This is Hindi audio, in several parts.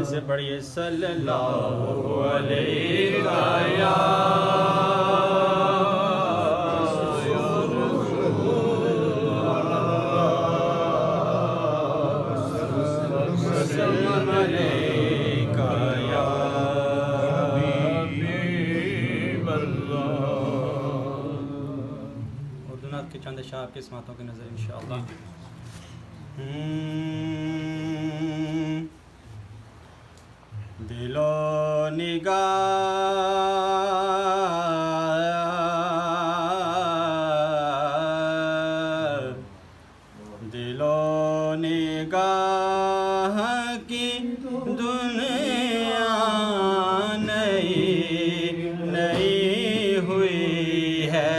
से पढ़िए सल्लल्लाहु अलैहि या के चंद शाह आपके स्मातों की नज़र इंशाअल्लाह। दिलो निगाह की दुनिया नई नई हुई है।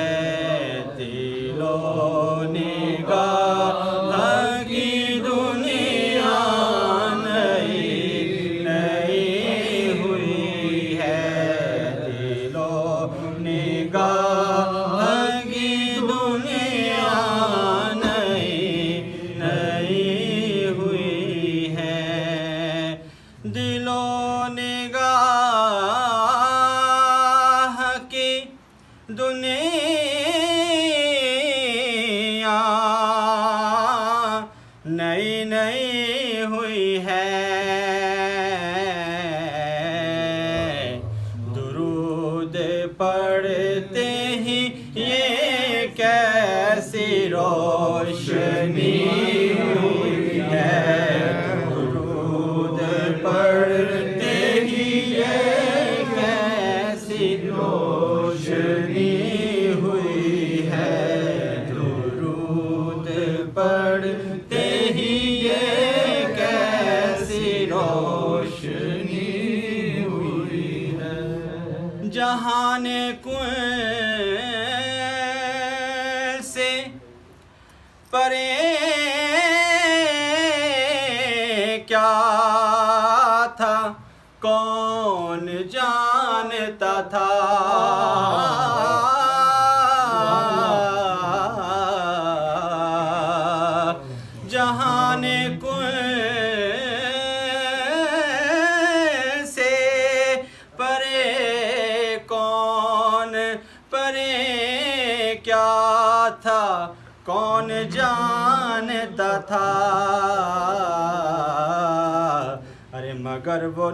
दुनिया नई नई हुई है। दुरूद पढ़ते ही ये कैसी रोशनी हुई है। दुरूद पढ़ते ही ये कैसी रोशनी हुई है। दुरूद पढ़ते ही ये कैसी रोशनी हुई है। जहाने कुएं से परे क्या था कौन जानता था। जहाने कुएं से परे कौन परे क्या था कौन जानता था। अरे मगर वो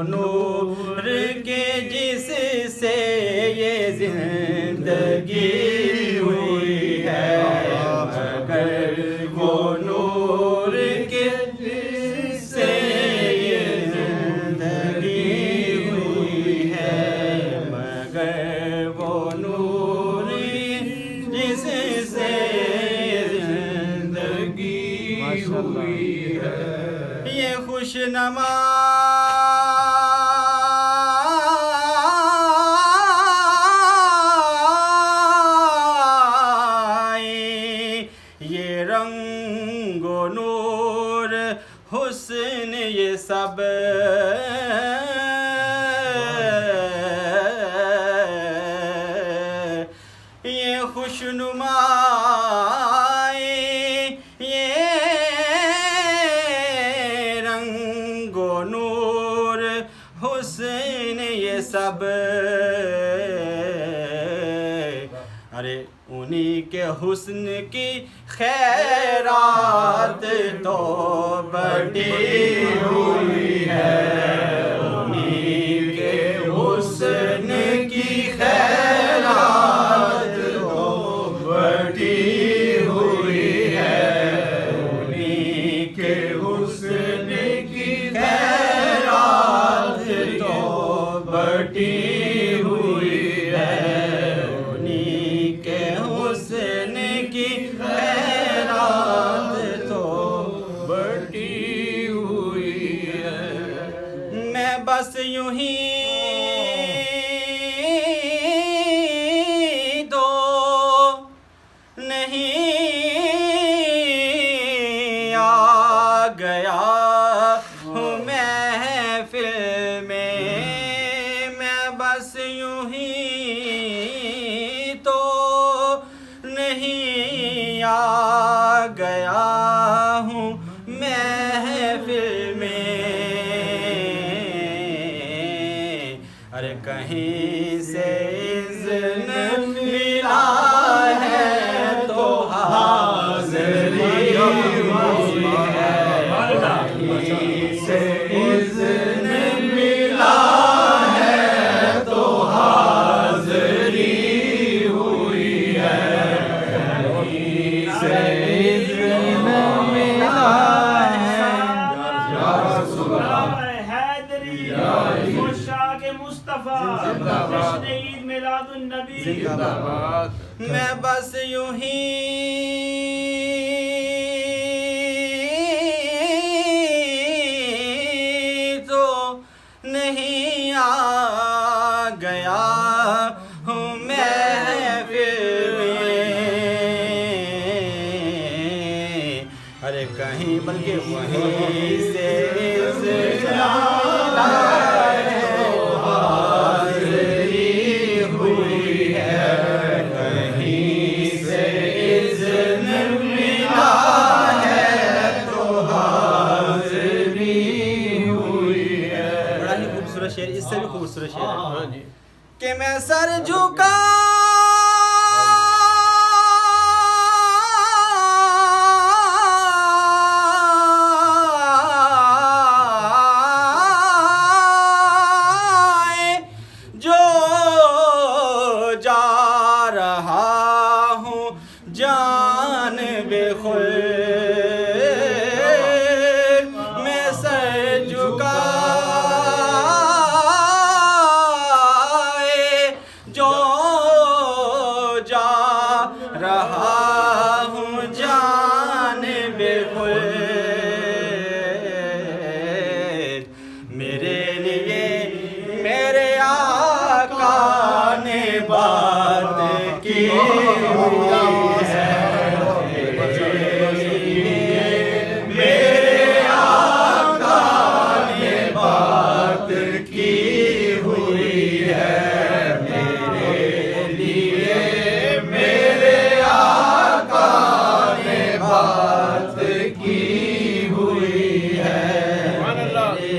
नूर के जिससे ये जिंदगी हुई है। मगर वो नूर के जिससे ये जिंदगी हुई है। मगर वो नूर जिससे जिंदगी हुई है। ये खुशनमा ये रंगो नूर हुस्न ये सब ये खुशनुमाई ये रंगो नूर हुस्न ये सब। अरे उन्हीं के हुस्न की खैरात तो बड़ी हुई है। उन्हीं के हुस्न की खैरात तो बड़ी हुई है। उन्हीं के हुस्न की खैरात तो बड़ी हुई है। बस यूं ही दो नहीं आ गया हूँ महफिल में। मैं बस यूं ही तो नहीं आ गया हूँ महफिल में, अरे कहीं से इज़्न मिला है तो हाज़िरी हुई है, कहीं से इज़्न मिला है तो हाज़िरी हुई है, कहीं से इज़्न मिला है। या रसूल अल्लाह जश्न ईद मिलादुन नबी जिंदाबाद। मैं बस यूं ही तो नहीं आ गया हूँ महफिल में, अरे कहीं बल्कि वहीं से शेर, इससे भी खूबसूरत शेर है कि मैं सर झुका जो जा रहा हूँ जानिबे खुद, मैं सर झुका जो जा रहा हूँ जानिबे खुद, मेरे लिए मेरे आका ने बात की हुई है,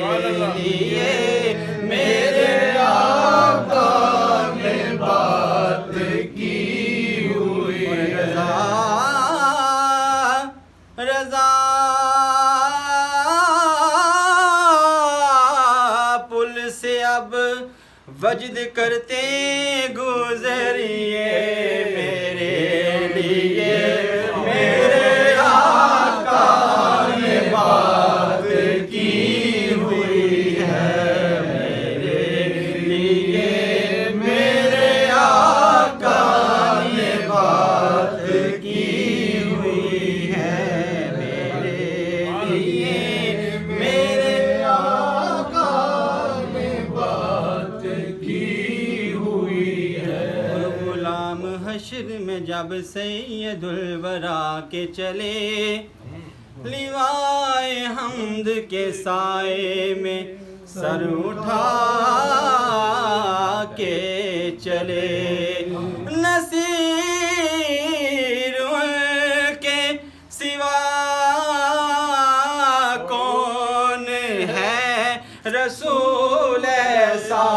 मेरे लिए मेरे आका ने बात की हुई है, रज़ा पुल से अब वजद करते गुज़रिए, मेरे लिए मेरे आका ने बात की हुई है, मेरे लिए मेरे आका ने बात की हुई है, मेरे आका ने बात की हुई है। गुलाम हश्र में जब सैयदुल वरा के चले, लिवाए हम्द के साए में सर उठा के चले, नसीर के सिवा कौन है रसूल ऐसा,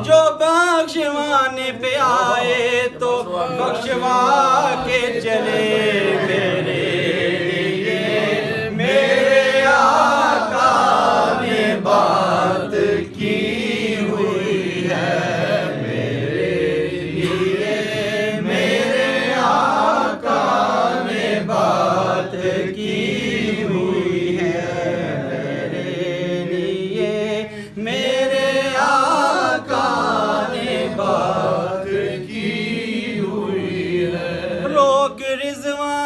जो बख्शवाने पे आए तो बख्शवा के चले, मेरे लिए मेरे आका ने बात की हुई है, मेरे लिए मेरे आका ने बात की हुई है, मेरे लिए मेरे आका ने बात की हुई है। रोक रिज़वाना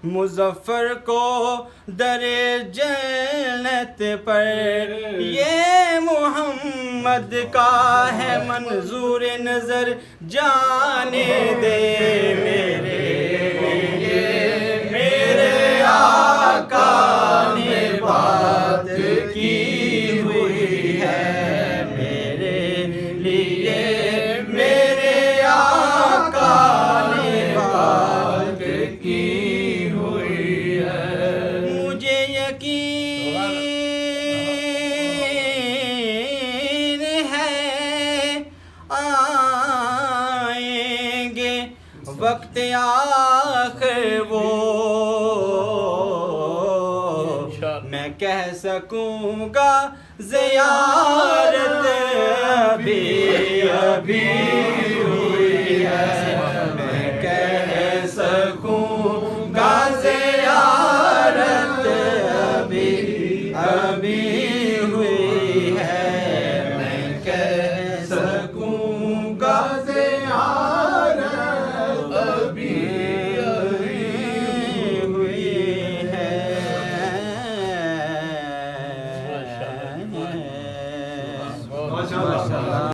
मुज़फ़्फ़र को दरे जन्नत पर, ये मोहम्मद का है मंजूर नज़र जाने दे, मेरे लिए मेरे आका ने बात की हुई है, मेरे लिए वक्त आखिर वो मैं कह सकूँगा ज़ियारत अभी अभी हुई है।